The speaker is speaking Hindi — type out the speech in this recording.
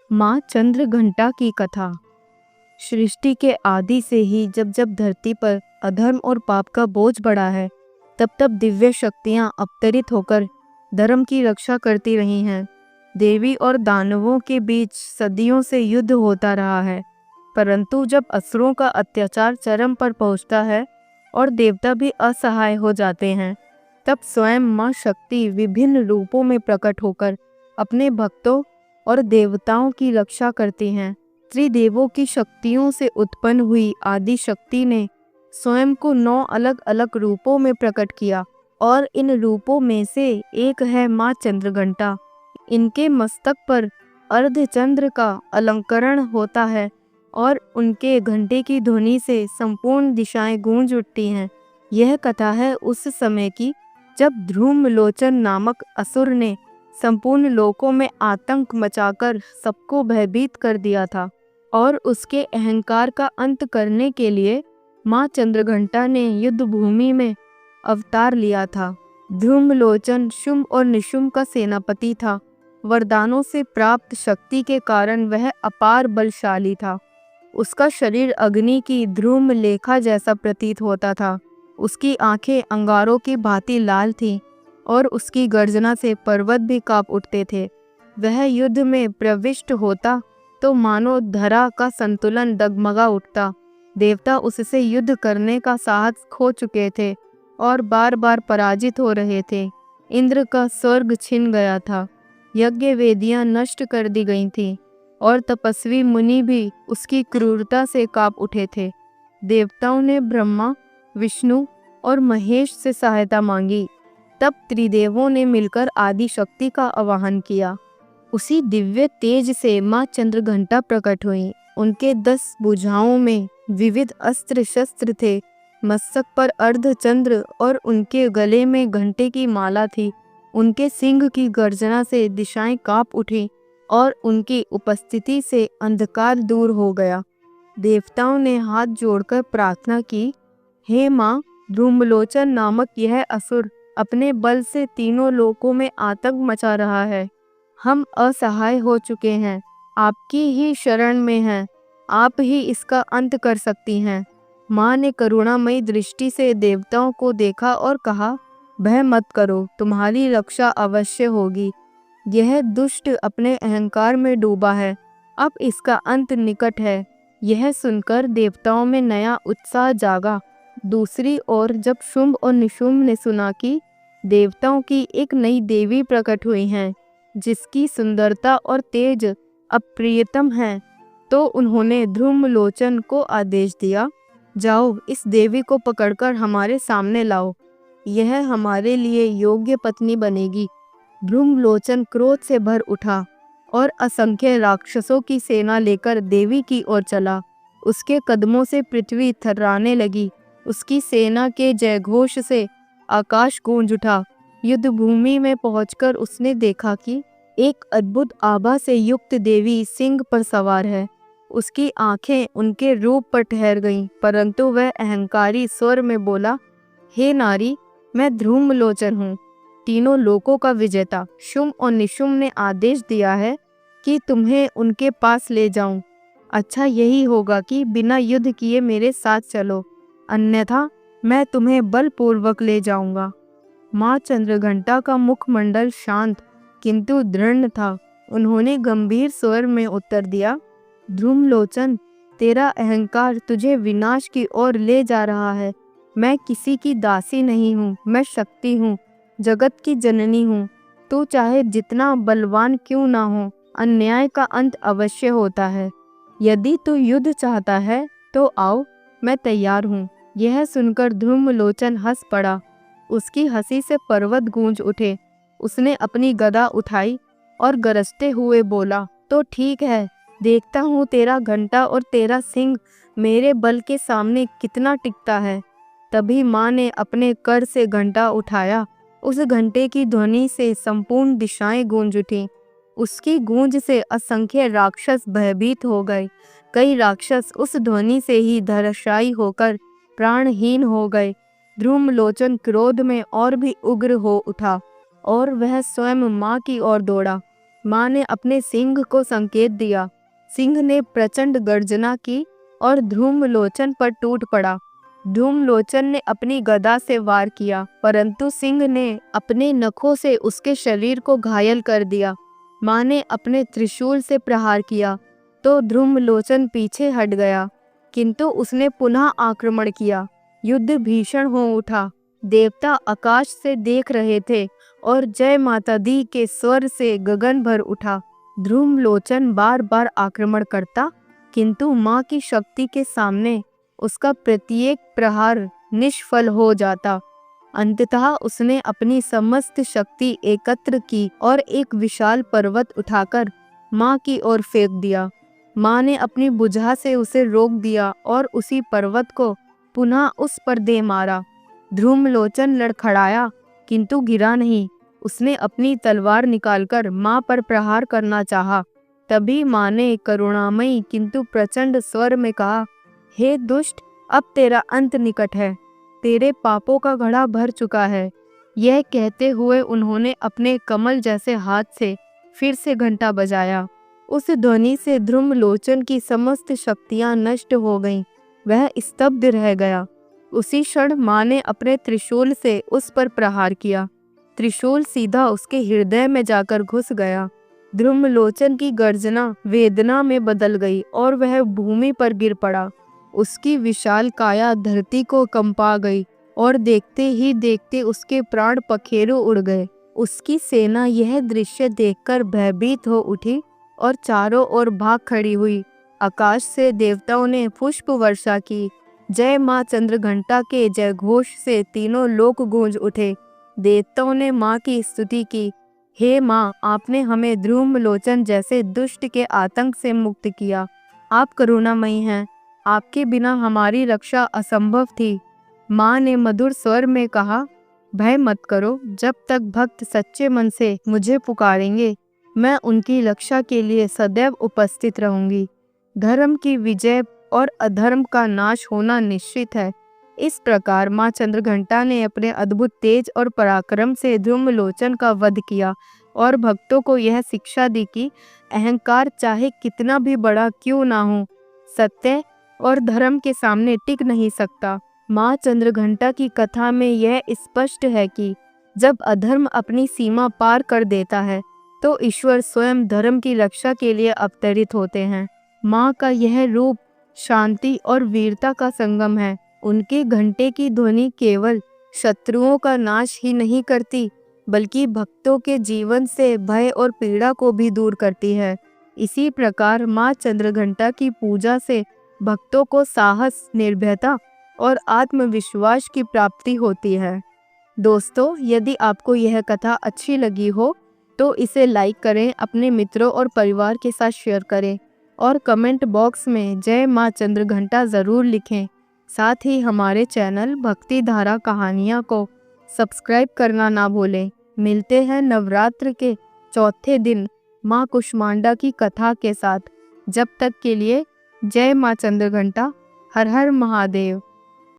माँ चंद्रघंटा की कथा। सृष्टि के आदि से ही जब जब धरती पर अधर्म और पाप का बोझ बढ़ा है, तब तब दिव्य शक्तियाँ अवतरित होकर धर्म की रक्षा करती रही हैं। देवी और दानवों के बीच सदियों से युद्ध होता रहा है, परंतु जब असुरों का अत्याचार चरम पर पहुंचता है और देवता भी असहाय हो जाते हैं, तब स्वयं माँ शक्ति विभिन्न रूपों में प्रकट होकर अपने भक्तों और देवताओं की रक्षा करती हैं। त्रिदेवों की शक्तियों से उत्पन्न हुई आदि शक्ति ने स्वयं को 9 अलग अलग रूपों में प्रकट किया और इन रूपों में से एक है माँ चंद्रघंटा। इनके मस्तक पर अर्धचंद्र का अलंकरण होता है और उनके घंटे की ध्वनि से संपूर्ण दिशाएं गूंज उठती हैं। यह कथा है उस समय की जब ध्रुमलोचन नामक असुर ने संपूर्ण लोकों में आतंक मचाकर सबको भयभीत कर दिया था और उसके अहंकार का अंत करने के लिए माँ चंद्रघंटा ने युद्ध भूमि में अवतार लिया था। ध्रुमलोचन शुंभ और निशुंभ का सेनापति था। वरदानों से प्राप्त शक्ति के कारण वह अपार बलशाली था। उसका शरीर अग्नि की ध्रुम लेखा जैसा प्रतीत होता था। उसकी आंखें अंगारों की भांति लाल थीं और उसकी गर्जना से पर्वत भी कांप उठते थे। वह युद्ध में प्रविष्ट होता तो मानो धरा का संतुलन डगमगा उठता। देवता उससे युद्ध करने का साहस खो चुके थे और बार बार पराजित हो रहे थे। इंद्र का स्वर्ग छिन गया था, यज्ञ वेदियां नष्ट कर दी गई थीं और तपस्वी मुनि भी उसकी क्रूरता से कांप उठे थे। देवताओं ने ब्रह्मा, विष्णु और महेश से सहायता मांगी। तब त्रिदेवों ने मिलकर आदि शक्ति का आवाहन किया। उसी दिव्य तेज से माँ चंद्रघंटा प्रकट हुई। उनके 10 भुजाओं में विविध अस्त्र शस्त्र थे। मस्तक पर अर्धचंद्र और उनके गले में घंटे की माला थी। उनके सिंह की गर्जना से दिशाएं कांप उठी और उनकी उपस्थिति से अंधकार दूर हो गया। देवताओं ने हाथ जोड़कर प्रार्थना की, हे माँ, ध्रुमलोचन नामक यह असुर अपने बल से तीनों लोकों में आतंक मचा रहा है। हम असहाय हो चुके हैं, आपकी ही शरण में हैं। आप ही इसका अंत कर सकती हैं। माँ ने करुणामयी दृष्टि से देवताओं को देखा और कहा, भय मत करो, तुम्हारी रक्षा अवश्य होगी। यह दुष्ट अपने अहंकार में डूबा है, अब इसका अंत निकट है। यह सुनकर देवताओं में नया उत्साह जागा। दूसरी ओर जब शुंभ और निशुंभ ने सुना कि देवताओं की एक नई देवी प्रकट हुई हैं, जिसकी सुंदरता और तेज अप्रियतम है, तो उन्होंने ध्रुमलोचन को आदेश दिया, जाओ इस देवी को पकड़कर हमारे सामने लाओ। यह हमारे लिए योग्य पत्नी बनेगी। ध्रुमलोचन क्रोध से भर उठा और असंख्य राक्षसों की सेना लेकर देवी की ओर चला। उसके कदमों से पृथ्वी थर्राने लगी। उसकी सेना के जयघोष से आकाश गूंज उठा। युद्ध भूमि में पहुंचकर उसने देखा कि एक अद्भुत आभा से युक्त देवी सिंह पर सवार है। उसकी आंखें उनके रूप पर ठहर गईं, परंतु वह अहंकारी स्वर में बोला, हे नारी, मैं ध्रुमलोचन हूँ, तीनों लोकों का विजेता। शुंभ और निशुंभ ने आदेश दिया है कि तुम्हें उनके पास ले जाऊं। अच्छा यही होगा कि बिना युद्ध किए मेरे साथ चलो, अन्यथा मैं तुम्हें बलपूर्वक ले जाऊंगा। माँ चंद्रघंटा का मुखमंडल शांत किंतु दृढ़ था। उन्होंने गंभीर स्वर में उत्तर दिया, ध्रुमलोचन, तेरा अहंकार तुझे विनाश की ओर ले जा रहा है। मैं किसी की दासी नहीं हूँ, मैं शक्ति हूँ, जगत की जननी हूँ। तू चाहे जितना बलवान क्यों ना हो, अन्याय का अंत अवश्य होता है। यदि तू युद्ध चाहता है तो आओ, मैं तैयार हूँ। यह सुनकर ध्रुमलोचन हंस पड़ा। उसकी हंसी से पर्वत गूंज उठे। उसने अपनी गदा उठाई और गरजते हुए बोला, तो ठीक है, देखता हूँ तेरा घंटा और तेरा सिंह मेरे बल के सामने कितना टिकता है। तभी माँ ने अपने कर से घंटा उठाया। उस घंटे की ध्वनि से संपूर्ण दिशाएं गूंज उठी। उसकी गूंज से असंख्य राक्षस भयभीत हो गए। कई राक्षस उस ध्वनि से ही धराशायी होकर प्राणहीन हो गए। ध्रुमलोचन क्रोध में और भी उग्र हो उठा और वह स्वयं माँ की ओर दौड़ा। माँ ने अपने सिंह को संकेत दिया। सिंह ने प्रचंड गर्जना की और धूम्रलोचन पर टूट पड़ा। धूम्रलोचन ने अपनी गदा से वार किया, परंतु सिंह ने अपने नखों से उसके शरीर को घायल कर दिया। माँ ने अपने त्रिशूल से प्रहार किया तो धूम्रलोचन पीछे हट गया, किंतु उसने पुनः आक्रमण किया। युद्ध भीषण हो उठा। देवता आकाश से देख रहे थे और जय माता दी के स्वर से गगन भर उठा। धूम्रलोचन बार बार आक्रमण करता, किंतु माँ की शक्ति के सामने उसका प्रत्येक प्रहार निष्फल हो जाता। अंततः उसने अपनी समस्त शक्ति एकत्र की और एक विशाल पर्वत उठाकर माँ की ओर फेंक दिया। माँ ने अपनी भुजा से उसे रोक दिया और उसी पर्वत को पुनः उस पर दे मारा। धूम्रलोचन लड़खड़ाया, किंतु गिरा नहीं। उसने अपनी तलवार निकालकर माँ पर प्रहार करना चाहा। तभी माँ ने करुणामयी किंतु प्रचंड स्वर में कहा, हे दुष्ट, अब तेरा अंत निकट है। तेरे पापों का घड़ा भर चुका है। यह कहते हुए उन्होंने अपने कमल जैसे हाथ से फिर से घंटा बजाया। उस ध्वनि से धूम्रलोचन की समस्त शक्तियां नष्ट हो गईं। वह स्तब्ध रह गया। उसी क्षण माँ ने अपने त्रिशूल से उस पर प्रहार किया। त्रिशूल सीधा उसके हृदय में जाकर घुस गया। धूम्रलोचन की गर्जना वेदना में बदल गई और वह भूमि पर गिर पड़ा। उसकी विशाल काया धरती को कंपा गई और देखते ही देखते उसके प्राण पखेरु उड़ गए। उसकी सेना यह दृश्य देखकर भयभीत हो उठी और चारों ओर भाग खड़ी हुई। आकाश से देवताओं ने पुष्प वर्षा की। जय माँ चंद्रघंटा के जय घोष से तीनों लोक गूंज उठे। देवताओं ने माँ की स्तुति की। हे माँ, आपने हमें धूम्रलोचन जैसे दुष्ट के आतंक से मुक्त किया। आप करुणामयी हैं। आपके बिना हमारी रक्षा असंभव थी। माँ ने मधुर स्वर में कहा, भय मत करो। जब तक भक्त सच्चे मन से मुझे पुकारेंगे, मैं उनकी रक्षा के लिए सदैव उपस्थित रहूंगी। धर्म की विजय और अधर्म का नाश होना निश्चित है। इस प्रकार माँ चंद्रघंटा ने अपने अद्भुत तेज और पराक्रम से धूम्रलोचन का वध किया और भक्तों को यह शिक्षा दी कि अहंकार चाहे कितना भी बड़ा क्यों ना हो, सत्य और धर्म के सामने टिक नहीं सकता। माँ चंद्रघंटा की कथा में यह स्पष्ट है कि जब अधर्म अपनी सीमा पार कर देता है तो ईश्वर स्वयं धर्म की रक्षा के लिए अवतरित होते हैं। माँ का यह रूप शांति और वीरता का संगम है। उनके घंटे की ध्वनि केवल शत्रुओं का नाश ही नहीं करती, बल्कि भक्तों के जीवन से भय और पीड़ा को भी दूर करती है। इसी प्रकार माँ चंद्रघंटा की पूजा से भक्तों को साहस, निर्भयता और आत्मविश्वास की प्राप्ति होती है। दोस्तों, यदि आपको यह कथा अच्छी लगी हो तो इसे लाइक करें, अपने मित्रों और परिवार के साथ शेयर करें और कमेंट बॉक्स में जय माँ चंद्रघंटा ज़रूर लिखें। साथ ही हमारे चैनल भक्ति धारा कहानियाँ को सब्सक्राइब करना ना भूलें। मिलते हैं नवरात्र के चौथे दिन माँ कुष्मांडा की कथा के साथ। जब तक के लिए जय माँ चंद्रघंटा। हर हर महादेव।